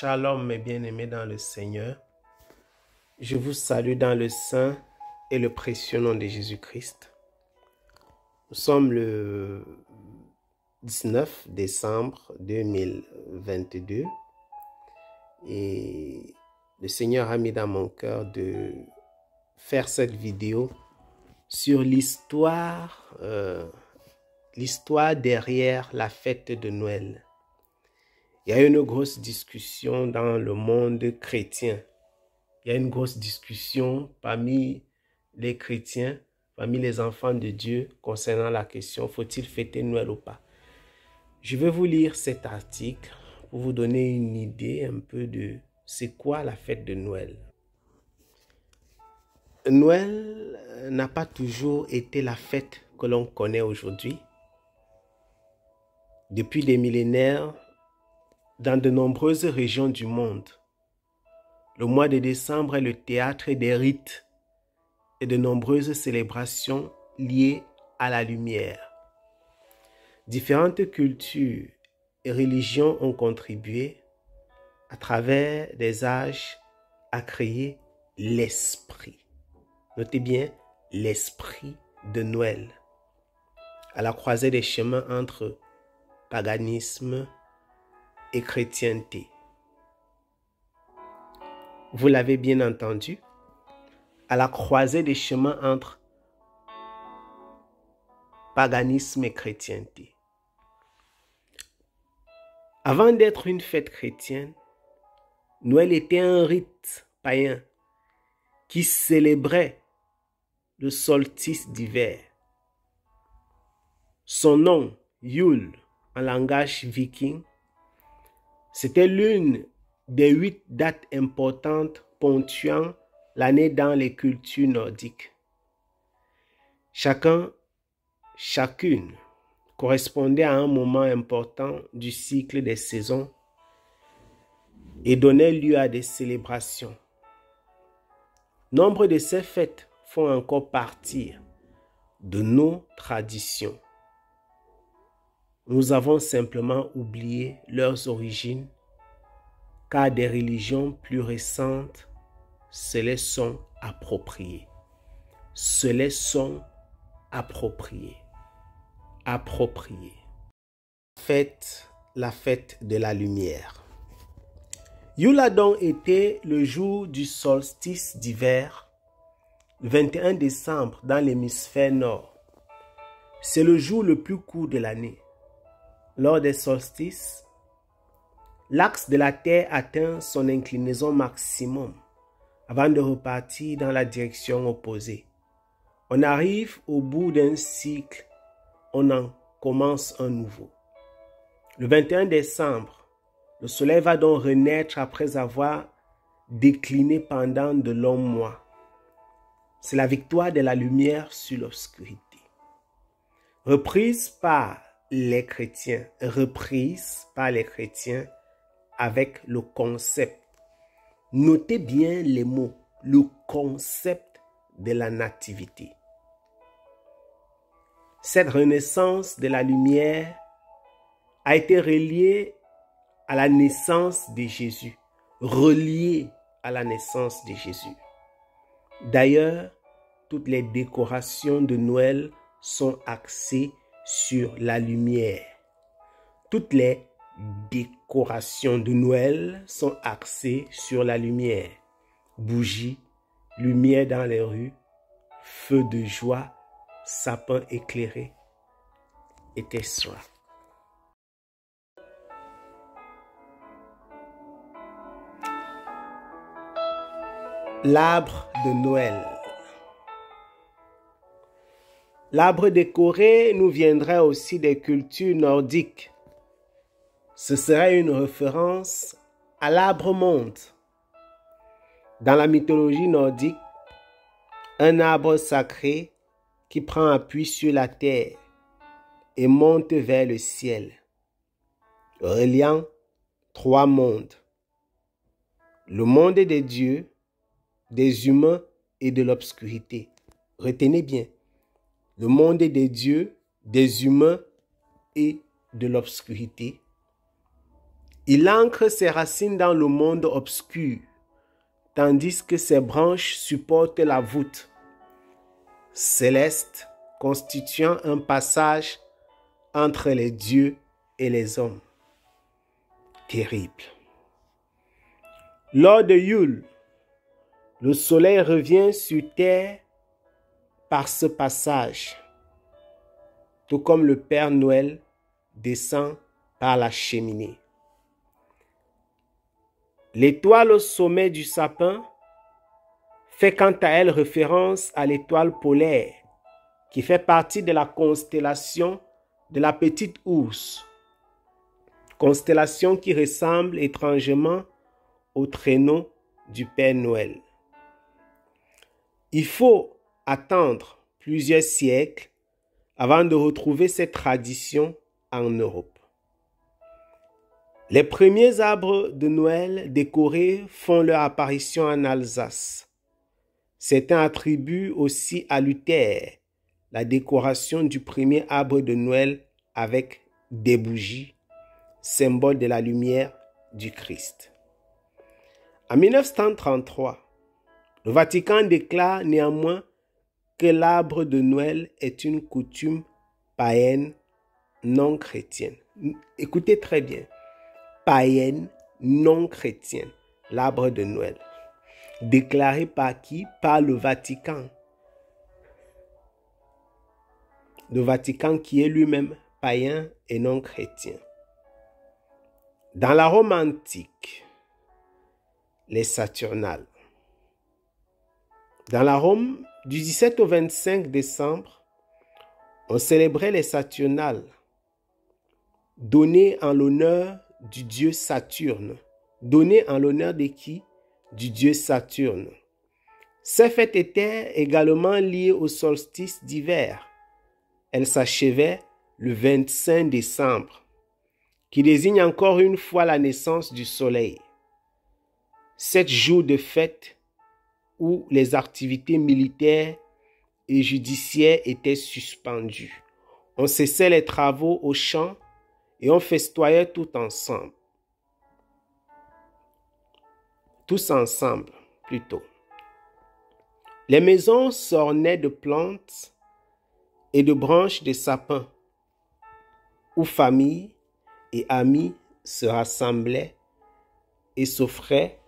Shalom mes bien-aimés dans le Seigneur. Je vous salue dans le saint et le précieux nom de Jésus-Christ. Nous sommes le 19 décembre 2022 et le Seigneur a mis dans mon cœur de faire cette vidéo sur l'histoire derrière la fête de Noël. Il y a une grosse discussion dans le monde chrétien. Il y a une grosse discussion parmi les chrétiens, parmi les enfants de Dieu concernant la question, faut-il fêter Noël ou pas? Je vais vous lire cet article pour vous donner une idée un peu de c'est quoi la fête de Noël. Noël n'a pas toujours été la fête que l'on connaît aujourd'hui. Depuis des millénaires, dans de nombreuses régions du monde, le mois de décembre est le théâtre des rites et de nombreuses célébrations liées à la lumière. Différentes cultures et religions ont contribué, à travers des âges, à créer l'esprit. Notez bien, l'esprit de Noël, à la croisée des chemins entre paganisme et chrétienté. Vous l'avez bien entendu, à la croisée des chemins entre paganisme et chrétienté. Avant d'être une fête chrétienne, Noël était un rite païen qui célébrait le solstice d'hiver. Son nom, Yule, en langage viking, c'était l'une des 8 dates importantes ponctuant l'année dans les cultures nordiques. Chacune correspondait à un moment important du cycle des saisons et donnait lieu à des célébrations. Nombre de ces fêtes font encore partie de nos traditions. Nous avons simplement oublié leurs origines car des religions plus récentes se les sont appropriées. La fête de la lumière. Yule a donc été le jour du solstice d'hiver, le 21 décembre dans l'hémisphère nord. C'est le jour le plus court de l'année. Lors des solstices, l'axe de la Terre atteint son inclinaison maximum avant de repartir dans la direction opposée. On arrive au bout d'un cycle, on en commence un nouveau. Le 21 décembre, le soleil va donc renaître après avoir décliné pendant de longs mois. C'est la victoire de la lumière sur l'obscurité. Reprise par les chrétiens avec le concept. Notez bien les mots, le concept de la nativité. Cette renaissance de la lumière a été reliée à la naissance de Jésus, D'ailleurs, toutes les décorations de Noël sont axées sur la lumière. Bougies, lumière dans les rues, feux de joie, sapins éclairés, etc. L'arbre de Noël. L'arbre décoré nous viendrait aussi des cultures nordiques. Ce serait une référence à l'arbre-monde. Dans la mythologie nordique, un arbre sacré qui prend appui sur la terre et monte vers le ciel, reliant 3 mondes. Le monde des dieux, des humains et de l'obscurité. Retenez bien, le monde des dieux, des humains et de l'obscurité. Il ancre ses racines dans le monde obscur, tandis que ses branches supportent la voûte céleste, constituant un passage entre les dieux et les hommes. Terrible. Lors de Yule, le soleil revient sur terre par ce passage, tout comme le Père Noël descend par la cheminée. L'étoile au sommet du sapin fait quant à elle référence à l'étoile polaire qui fait partie de la constellation de la Petite Ourse, constellation qui ressemble étrangement au traîneau du Père Noël. Il faut attendre plusieurs siècles avant de retrouver cette tradition en Europe. Les premiers arbres de Noël décorés font leur apparition en Alsace. Certains attribuent aussi à Luther la décoration du premier arbre de Noël avec des bougies, symbole de la lumière du Christ. En 1933, le Vatican déclare néanmoins que l'arbre de Noël est une coutume païenne non chrétienne. Écoutez très bien. Païenne non chrétienne, l'arbre de Noël. Déclaré par qui? Par le Vatican. Le Vatican qui est lui-même païen et non chrétien. Dans la Rome antique, les Saturnales. Dans la Rome du 17 au 25 décembre, on célébrait les Saturnales, données en l'honneur du dieu Saturne. Données en l'honneur de qui? Du dieu Saturne. Ces fêtes étaient également liées au solstice d'hiver. Elles s'achevaient le 25 décembre, qui désigne encore une fois la naissance du soleil. 7 jours de fête où les activités militaires et judiciaires étaient suspendues. On cessait les travaux aux champs et on festoyait tous ensemble plutôt. Les maisons s'ornaient de plantes et de branches de sapins, où familles et amis se rassemblaient et s'offraient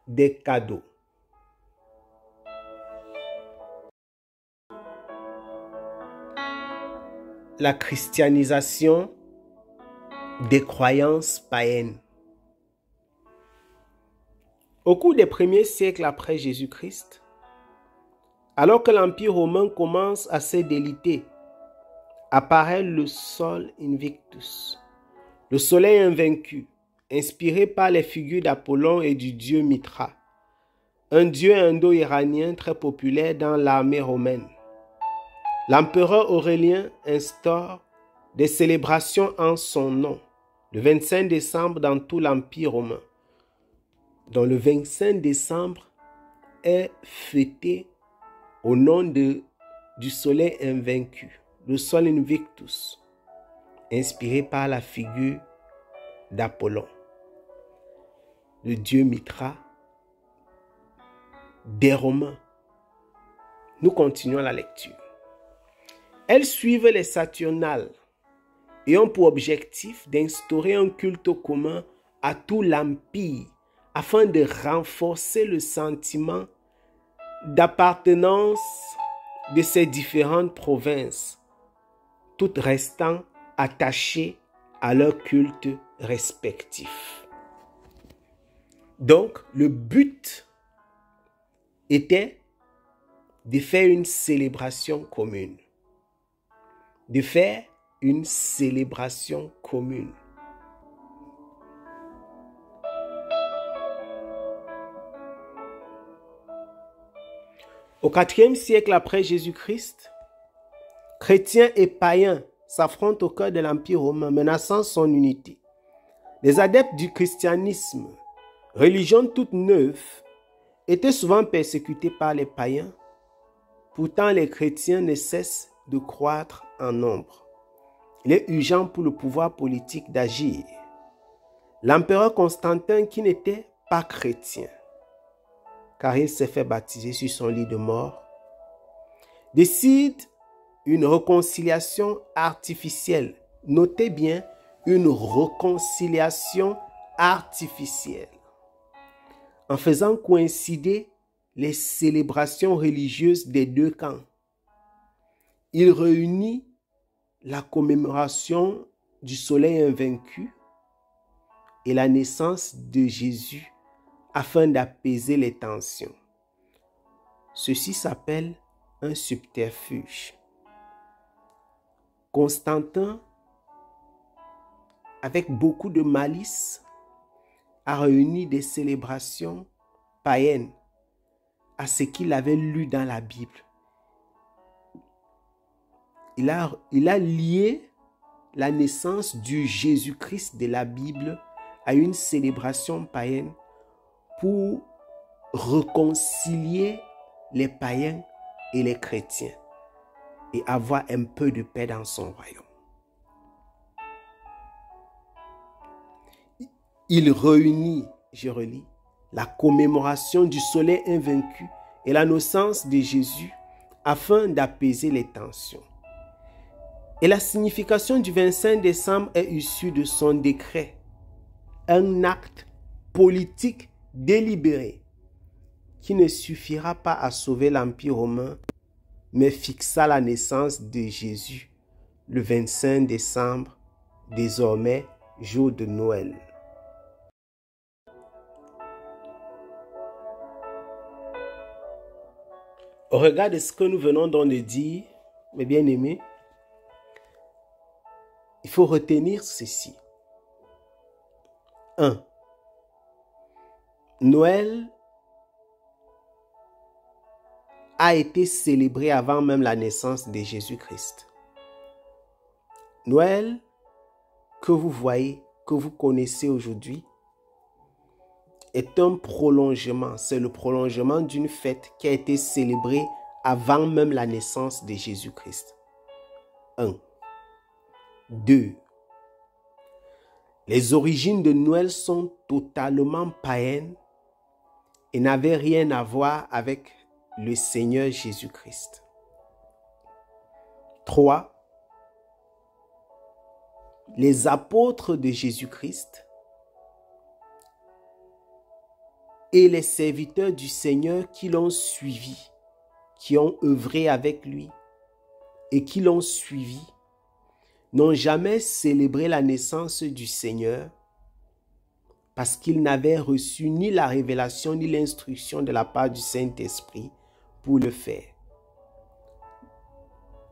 des cadeaux. La christianisation des croyances païennes. Au cours des premiers siècles après Jésus-Christ, alors que l'Empire romain commence à se déliter, apparaît le Sol Invictus, le soleil invaincu, inspiré par les figures d'Apollon et du dieu Mithra, un dieu indo-iranien très populaire dans l'armée romaine. L'empereur Aurélien instaure des célébrations en son nom, le 25 décembre dans tout l'Empire romain, dont le 25 décembre est fêté au nom du soleil invaincu, le Sol Invictus, inspiré par la figure d'Apollon, le dieu Mithra des Romains. Nous continuons la lecture. Elles suivent les Saturnales et ont pour objectif d'instaurer un culte commun à tout l'Empire afin de renforcer le sentiment d'appartenance de ces différentes provinces, toutes restant attachées à leur culte respectif. Donc, le but était de faire une célébration commune. De faire une célébration commune. Au IVe siècle après Jésus-Christ, chrétiens et païens s'affrontent au cœur de l'Empire romain, menaçant son unité. Les adeptes du christianisme, religion toute neuve, étaient souvent persécutés par les païens. Pourtant, les chrétiens ne cessent de croître en nombre. Il est urgent pour le pouvoir politique d'agir. L'empereur Constantin, qui n'était pas chrétien, car il s'est fait baptiser sur son lit de mort, décide une réconciliation artificielle. Notez bien, une réconciliation artificielle, en faisant coïncider les célébrations religieuses des deux camps. Il réunit la commémoration du soleil invaincu et la naissance de Jésus afin d'apaiser les tensions. Ceci s'appelle un subterfuge. Constantin, avec beaucoup de malice, a réuni des célébrations païennes à ce qu'il avait lu dans la Bible. Il a lié la naissance du Jésus-Christ de la Bible à une célébration païenne pour réconcilier les païens et les chrétiens et avoir un peu de paix dans son royaume. Il réunit, je relis, la commémoration du soleil invaincu et la naissance de Jésus afin d'apaiser les tensions. Et la signification du 25 décembre est issue de son décret, un acte politique délibéré qui ne suffira pas à sauver l'Empire romain, mais fixa la naissance de Jésus le 25 décembre, désormais jour de Noël. Au regard de ce que nous venons donc de dire, mes bien-aimés, il faut retenir ceci. 1. Noël a été célébré avant même la naissance de Jésus-Christ. Noël, que vous voyez, que vous connaissez aujourd'hui, est un prolongement. C'est le prolongement d'une fête qui a été célébrée avant même la naissance de Jésus-Christ. 1. 2. Les origines de Noël sont totalement païennes et n'avaient rien à voir avec le Seigneur Jésus-Christ. 3. Les apôtres de Jésus-Christ et les serviteurs du Seigneur qui l'ont suivi, qui ont œuvré avec lui et qui l'ont suivi, n'ont jamais célébré la naissance du Seigneur parce qu'ils n'avaient reçu ni la révélation ni l'instruction de la part du Saint-Esprit pour le faire.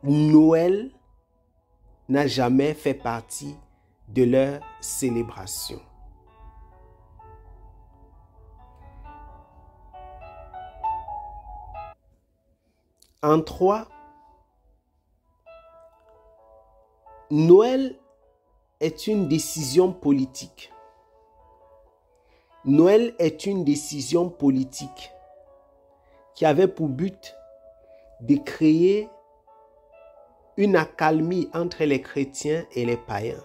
Noël n'a jamais fait partie de leur célébration. En 3, Noël est une décision politique. Noël est une décision politique qui avait pour but de créer une accalmie entre les chrétiens et les païens,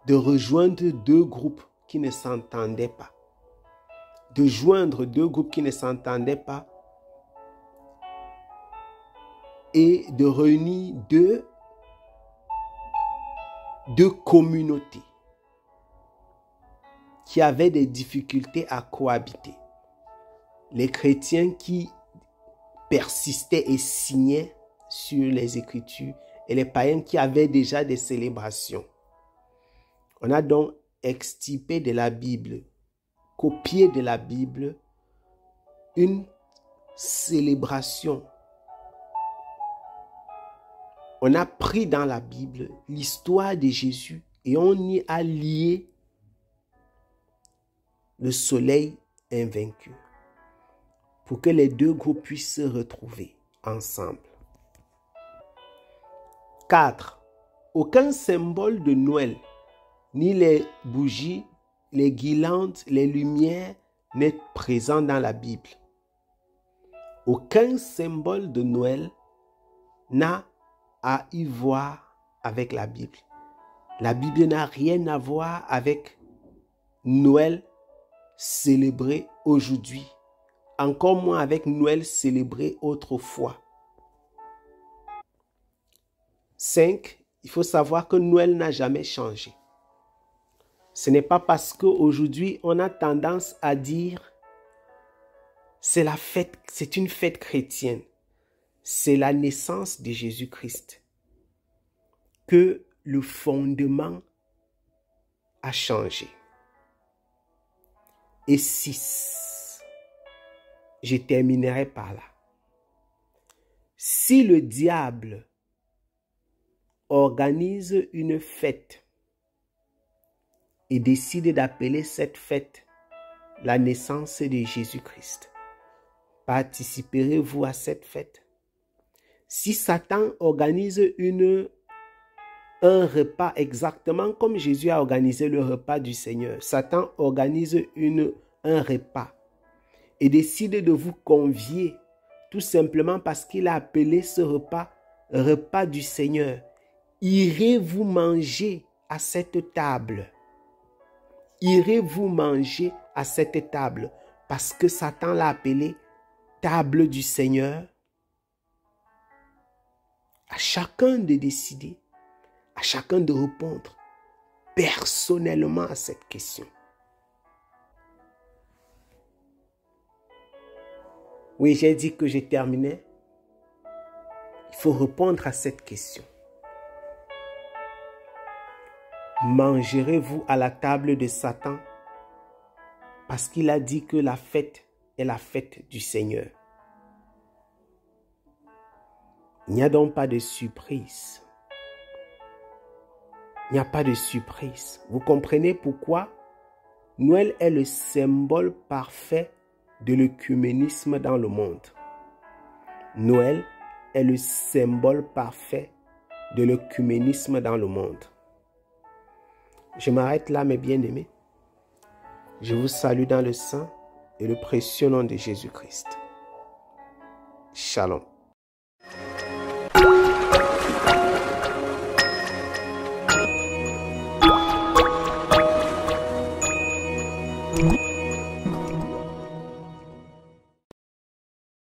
de rejoindre deux groupes qui ne s'entendaient pas, et de réunir deux communautés qui avaient des difficultés à cohabiter. Les chrétiens qui persistaient et signaient sur les Écritures et les païens qui avaient déjà des célébrations. On a donc extirpé de la Bible, copié de la Bible, une célébration. On a pris dans la Bible l'histoire de Jésus et on y a lié le soleil invaincu pour que les deux groupes puissent se retrouver ensemble. 4. Aucun symbole de Noël, ni les bougies, les guirlandes, les lumières n'est présent dans la Bible. Aucun symbole de Noël n'a à y voir avec la Bible. La Bible n'a rien à voir avec Noël célébré aujourd'hui, encore moins avec Noël célébré autrefois. 5. Il faut savoir que Noël n'a jamais changé. Ce n'est pas parce qu'aujourd'hui on a tendance à dire c'est la fête, c'est une fête chrétienne, c'est la naissance de Jésus-Christ, que le fondement a changé. Et 6, je terminerai par là. Si le diable organise une fête et décide d'appeler cette fête la naissance de Jésus-Christ, participerez-vous à cette fête? Si Satan organise un repas exactement comme Jésus a organisé le repas du Seigneur, Satan organise un repas et décide de vous convier tout simplement parce qu'il a appelé ce repas du Seigneur. Irez-vous manger à cette table? Irez-vous manger à cette table parce que Satan l'a appelé table du Seigneur? À chacun de décider, à chacun de répondre personnellement à cette question. Oui, j'ai dit que j'ai terminé. Il faut répondre à cette question. Mangerez-vous à la table de Satan parce qu'il a dit que la fête est la fête du Seigneur? Il n'y a donc pas de surprise. Il n'y a pas de surprise. Vous comprenez pourquoi Noël est le symbole parfait de l'œcuménisme dans le monde. Noël est le symbole parfait de l'œcuménisme dans le monde. Je m'arrête là, mes bien-aimés. Je vous salue dans le saint et le précieux nom de Jésus-Christ. Shalom.